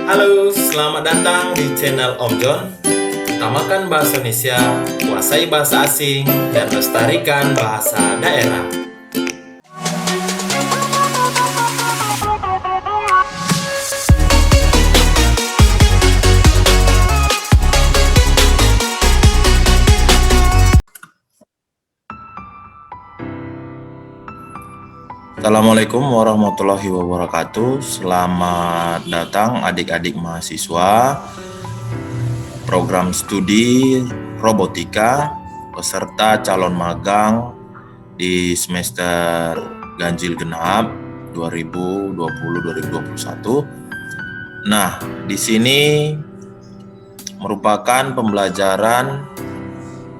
Halo, selamat datang di channel Om John. Utamakan bahasa Indonesia, kuasai bahasa asing, dan lestarikan bahasa daerah. Assalamualaikum warahmatullahi wabarakatuh. Selamat datang adik-adik mahasiswa program studi robotika peserta calon magang di semester ganjil genap 2020-2021. Nah, di sini merupakan pembelajaran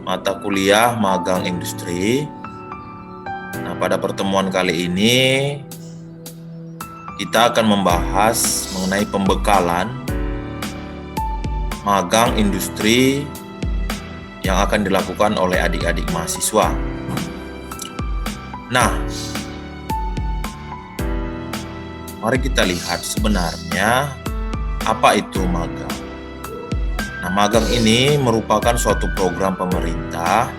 mata kuliah magang industri. Nah, pada pertemuan kali ini kita akan membahas mengenai pembekalan magang industri yang akan dilakukan oleh adik-adik mahasiswa. Nah, mari kita lihat sebenarnya apa itu magang. Nah, magang ini merupakan suatu program pemerintah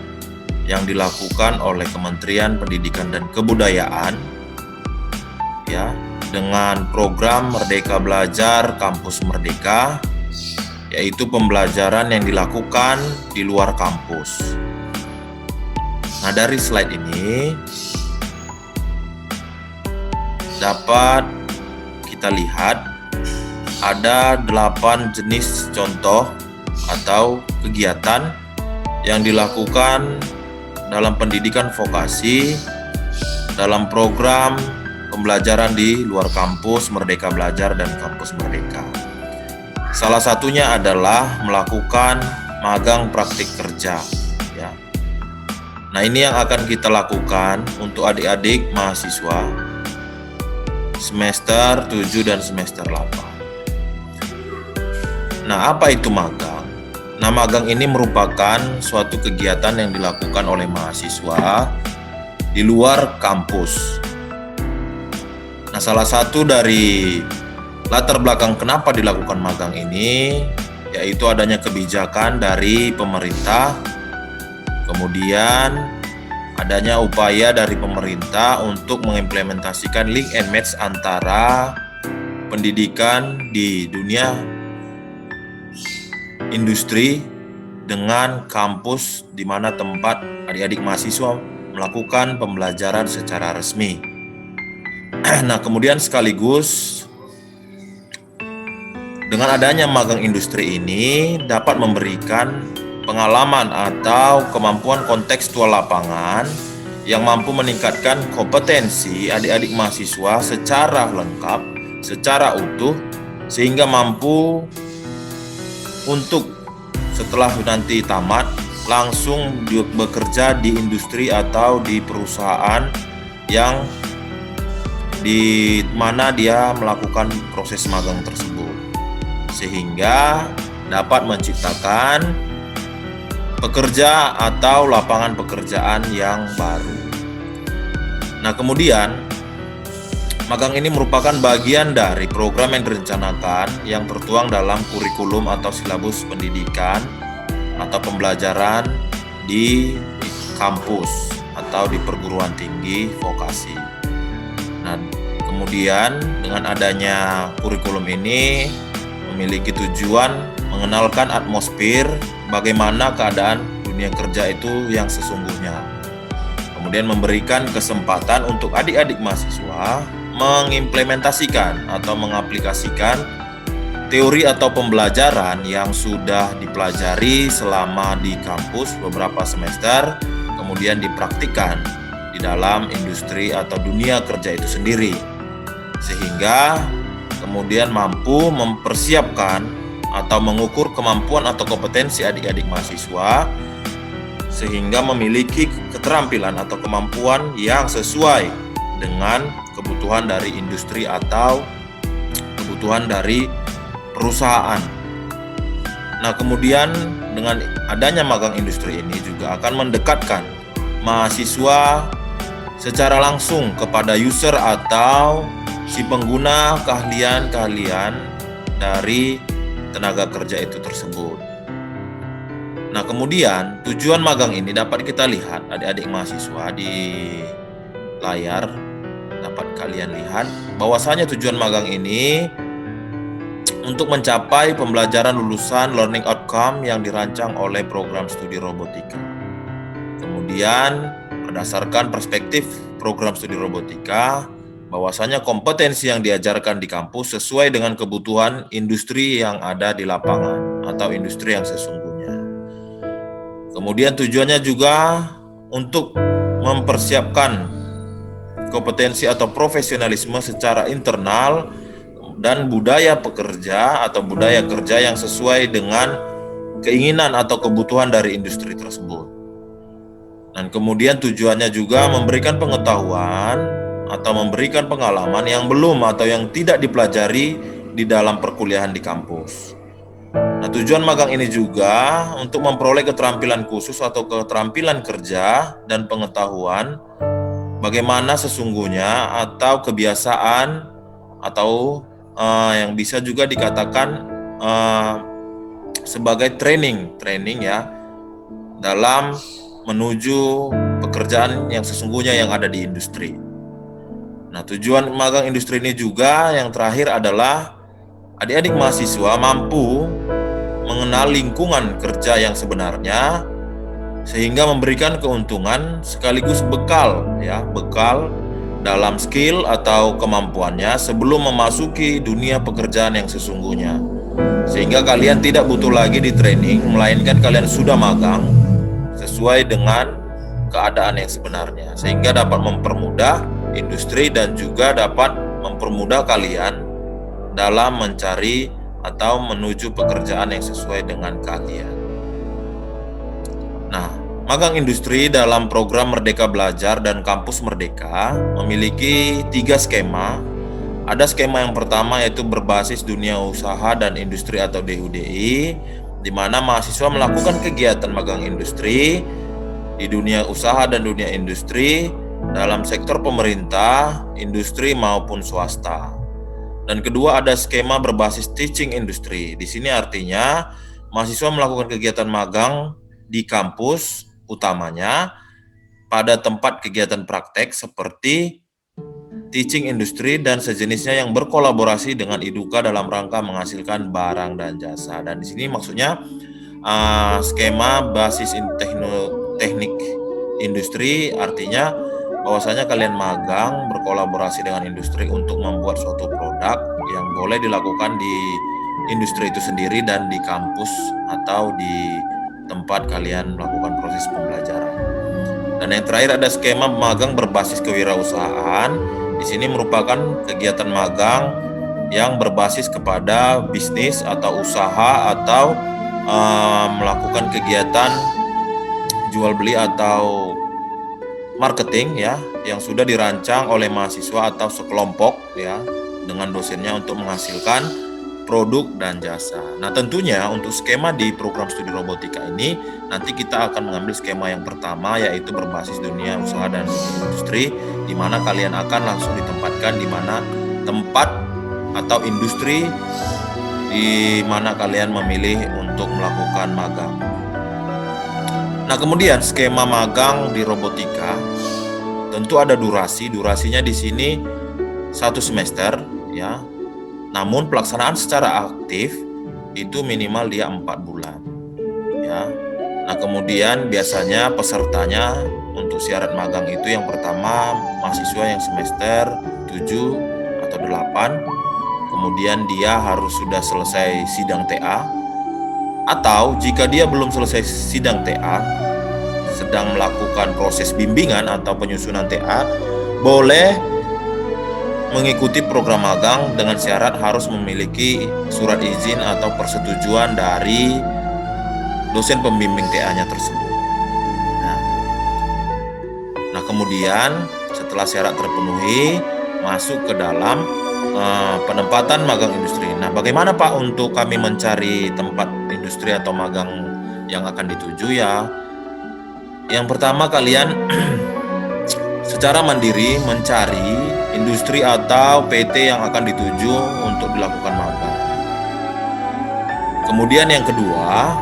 yang dilakukan oleh Kementerian Pendidikan dan Kebudayaan ya, dengan program Merdeka Belajar Kampus Merdeka, yaitu pembelajaran yang dilakukan di luar kampus. Nah, dari slide ini dapat kita lihat ada 8 jenis contoh atau kegiatan yang dilakukan dalam pendidikan vokasi dalam program pembelajaran di luar kampus Merdeka Belajar dan Kampus Merdeka. Salah satunya adalah melakukan magang praktik kerja ya. Nah, ini yang akan kita lakukan untuk adik-adik mahasiswa semester 7 dan semester 8. Nah, apa itu magang? Nah, magang ini merupakan suatu kegiatan yang dilakukan oleh mahasiswa di luar kampus. Nah, salah satu dari latar belakang kenapa dilakukan magang ini yaitu adanya kebijakan dari pemerintah, kemudian adanya upaya dari pemerintah untuk mengimplementasikan link and match antara pendidikan di dunia industri dengan kampus di mana tempat adik-adik mahasiswa melakukan pembelajaran secara resmi. Nah, kemudian sekaligus dengan adanya magang industri ini dapat memberikan pengalaman atau kemampuan kontekstual lapangan yang mampu meningkatkan kompetensi adik-adik mahasiswa secara lengkap, secara utuh, sehingga mampu untuk setelah nanti tamat langsung bekerja di industri atau di perusahaan yang di mana dia melakukan proses magang tersebut, sehingga dapat menciptakan pekerja atau lapangan pekerjaan yang baru. Nah, kemudian magang ini merupakan bagian dari program yang direncanakan yang tertuang dalam kurikulum atau silabus pendidikan atau pembelajaran di kampus atau di perguruan tinggi vokasi. Nah, kemudian dengan adanya kurikulum ini memiliki tujuan mengenalkan atmosfer bagaimana keadaan dunia kerja itu yang sesungguhnya. Kemudian memberikan kesempatan untuk adik-adik mahasiswa mengimplementasikan atau mengaplikasikan teori atau pembelajaran yang sudah dipelajari selama di kampus beberapa semester, kemudian dipraktikkan di dalam industri atau dunia kerja itu sendiri, sehingga kemudian mampu mempersiapkan atau mengukur kemampuan atau kompetensi adik-adik mahasiswa sehingga memiliki keterampilan atau kemampuan yang sesuai dengan kebutuhan dari industri atau kebutuhan dari perusahaan. Nah, kemudian dengan adanya magang industri ini juga akan mendekatkan mahasiswa secara langsung kepada user atau si pengguna keahlian-keahlian dari tenaga kerja itu tersebut. Nah, kemudian tujuan magang ini dapat kita lihat adik-adik mahasiswa di layar, dapat kalian lihat bahwasanya tujuan magang ini untuk mencapai pembelajaran lulusan learning outcome yang dirancang oleh program studi robotika. Kemudian berdasarkan perspektif program studi robotika, bahwasanya kompetensi yang diajarkan di kampus sesuai dengan kebutuhan industri yang ada di lapangan atau industri yang sesungguhnya. Kemudian tujuannya juga untuk mempersiapkan kompetensi atau profesionalisme secara internal dan budaya pekerja atau budaya kerja yang sesuai dengan keinginan atau kebutuhan dari industri tersebut. Dan kemudian tujuannya juga memberikan pengetahuan atau memberikan pengalaman yang belum atau yang tidak dipelajari di dalam perkuliahan di kampus. Nah, tujuan magang ini juga untuk memperoleh keterampilan khusus atau keterampilan kerja dan pengetahuan bagaimana sesungguhnya atau kebiasaan atau yang bisa juga dikatakan sebagai training ya dalam menuju pekerjaan yang sesungguhnya yang ada di industri. Nah, tujuan magang industri ini juga yang terakhir adalah adik-adik mahasiswa mampu mengenal lingkungan kerja yang sebenarnya sehingga memberikan keuntungan sekaligus bekal dalam skill atau kemampuannya sebelum memasuki dunia pekerjaan yang sesungguhnya. Sehingga kalian tidak butuh lagi di training, melainkan kalian sudah magang sesuai dengan keadaan yang sebenarnya. Sehingga dapat mempermudah industri dan juga dapat mempermudah kalian dalam mencari atau menuju pekerjaan yang sesuai dengan kalian. Nah, magang industri dalam program Merdeka Belajar dan Kampus Merdeka memiliki 3 skema. Ada skema yang pertama yaitu berbasis dunia usaha dan industri atau DUDI, di mana mahasiswa melakukan kegiatan magang industri di dunia usaha dan dunia industri dalam sektor pemerintah, industri maupun swasta. Dan kedua ada skema berbasis teaching industri. Di sini artinya mahasiswa melakukan kegiatan magang di kampus utamanya pada tempat kegiatan praktek seperti teaching industri dan sejenisnya yang berkolaborasi dengan IDUKA dalam rangka menghasilkan barang dan jasa. Dan di sini maksudnya skema basis teknik industri artinya bahwasanya kalian magang berkolaborasi dengan industri untuk membuat suatu produk yang boleh dilakukan di industri itu sendiri dan di kampus atau di tempat kalian melakukan proses pembelajaran. Dan yang terakhir ada skema magang berbasis kewirausahaan. Di sini merupakan kegiatan magang yang berbasis kepada bisnis atau usaha atau melakukan kegiatan jual beli atau marketing ya yang sudah dirancang oleh mahasiswa atau sekelompok ya dengan dosennya untuk menghasilkan produk dan jasa. Nah, tentunya untuk skema di program studi robotika ini nanti kita akan mengambil skema yang pertama yaitu berbasis dunia usaha dan industri, di mana kalian akan langsung ditempatkan di mana tempat atau industri di mana kalian memilih untuk melakukan magang. Nah, kemudian skema magang di robotika tentu ada durasinya di sini 1 semester ya. Namun pelaksanaan secara aktif itu minimal dia 4 bulan ya. Nah, kemudian biasanya pesertanya untuk syarat magang itu yang pertama mahasiswa yang semester 7 atau 8, kemudian dia harus sudah selesai sidang TA, atau jika dia belum selesai sidang TA, sedang melakukan proses bimbingan atau penyusunan TA, boleh mengikuti program magang dengan syarat harus memiliki surat izin atau persetujuan dari dosen pembimbing TA-nya tersebut. Nah, kemudian setelah syarat terpenuhi, masuk ke dalam penempatan magang industri. Nah, bagaimana Pak untuk kami mencari tempat industri atau magang yang akan dituju ya? Yang pertama kalian secara mandiri mencari industri atau PT yang akan dituju untuk dilakukan magang. Kemudian yang kedua,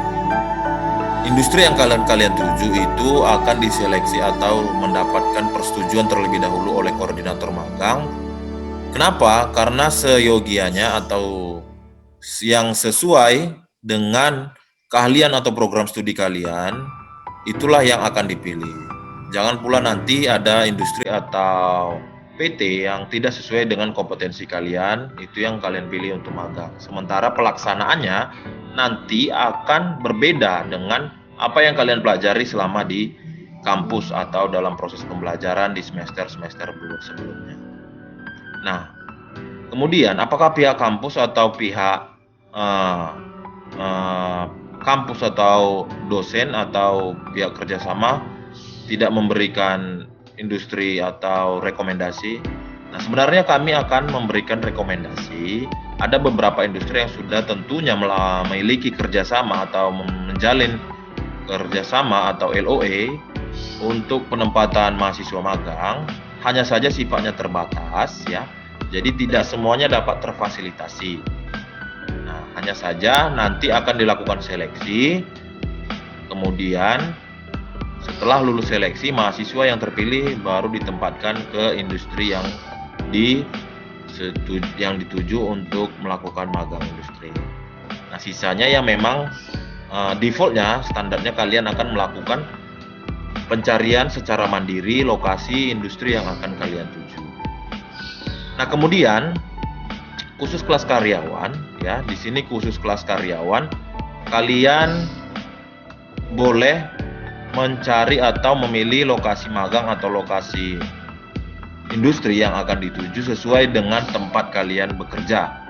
industri yang kalian tuju itu akan diseleksi atau mendapatkan persetujuan terlebih dahulu oleh koordinator magang. Kenapa? Karena seyogianya atau yang sesuai dengan keahlian atau program studi kalian, itulah yang akan dipilih. Jangan pula nanti ada industri atau PT yang tidak sesuai dengan kompetensi kalian, itu yang kalian pilih untuk magang. Sementara pelaksanaannya nanti akan berbeda dengan apa yang kalian pelajari selama di kampus atau dalam proses pembelajaran di semester-semester sebelumnya. Nah, kemudian apakah pihak kampus atau pihak kampus atau dosen atau pihak kerjasama tidak memberikan industri atau rekomendasi? Nah, sebenarnya kami akan memberikan rekomendasi. Ada beberapa industri yang sudah tentunya memiliki kerjasama atau menjalin kerjasama atau LOE untuk penempatan mahasiswa magang. Hanya saja sifatnya terbatas ya. Jadi tidak semuanya dapat terfasilitasi. Nah, hanya saja nanti akan dilakukan seleksi. Kemudian setelah lulus seleksi, mahasiswa yang terpilih baru ditempatkan ke industri yang dituju untuk melakukan magang industri. Nah, sisanya yang memang defaultnya, standarnya kalian akan melakukan pencarian secara mandiri lokasi industri yang akan kalian tuju. Nah, kemudian khusus kelas karyawan ya, di sini khusus kelas karyawan kalian boleh mencari atau memilih lokasi magang atau lokasi industri yang akan dituju sesuai dengan tempat kalian bekerja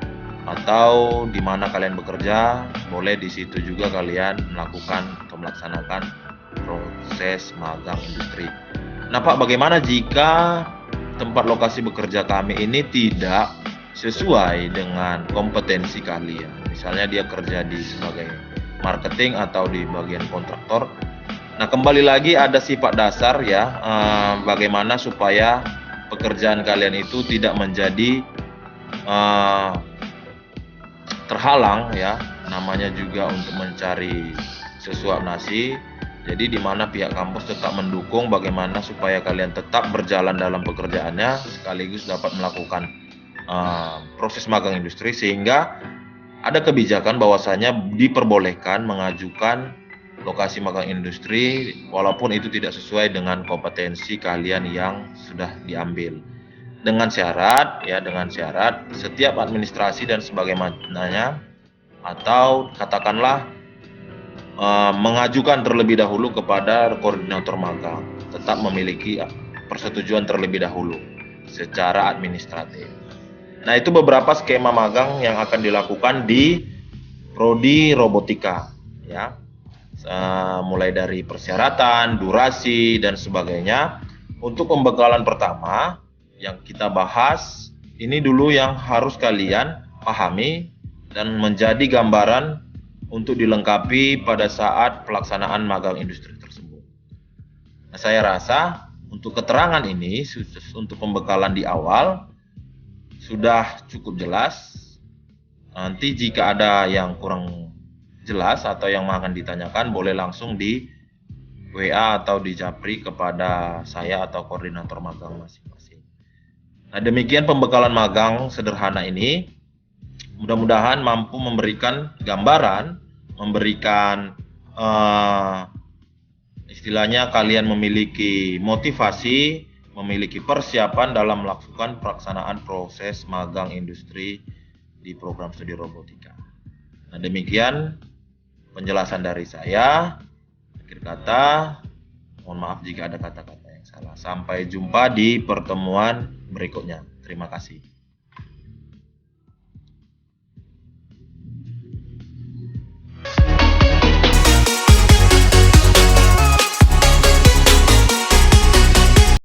atau di mana kalian bekerja, boleh di situ juga kalian melakukan atau melaksanakan proses magang industri. Nah, Pak, bagaimana jika tempat lokasi bekerja kami ini tidak sesuai dengan kompetensi kalian? Misalnya dia kerja sebagai marketing atau di bagian kontraktor. Nah, kembali lagi ada sifat dasar ya, bagaimana supaya pekerjaan kalian itu tidak menjadi terhalang ya, namanya juga untuk mencari sesuap nasi. Jadi di mana pihak kampus tetap mendukung bagaimana supaya kalian tetap berjalan dalam pekerjaannya sekaligus dapat melakukan proses magang industri, sehingga ada kebijakan bahwasanya diperbolehkan mengajukan lokasi magang industri walaupun itu tidak sesuai dengan kompetensi kalian yang sudah diambil. Dengan syarat setiap administrasi dan sebagaimananya atau katakanlah mengajukan terlebih dahulu kepada koordinator magang, tetap memiliki persetujuan terlebih dahulu secara administratif. Nah, itu beberapa skema magang yang akan dilakukan di prodi robotika ya. Mulai dari persyaratan, durasi dan sebagainya. Untuk pembekalan pertama yang kita bahas, ini dulu yang harus kalian pahami dan menjadi gambaran untuk dilengkapi pada saat pelaksanaan magang industri tersebut. Nah, saya rasa untuk keterangan ini, untuk pembekalan di awal sudah cukup jelas. Nanti jika ada yang kurang jelas atau yang akan ditanyakan, boleh langsung di WA atau di japri kepada saya atau koordinator magang masing-masing. Nah, demikian pembekalan magang sederhana ini. Mudah-mudahan mampu memberikan gambaran, memberikan istilahnya kalian memiliki motivasi, memiliki persiapan dalam melakukan pelaksanaan proses magang industri di program studi robotika. Nah, demikian penjelasan dari saya. Akhir kata, mohon maaf jika ada kata-kata yang salah. Sampai jumpa di pertemuan berikutnya. Terima kasih.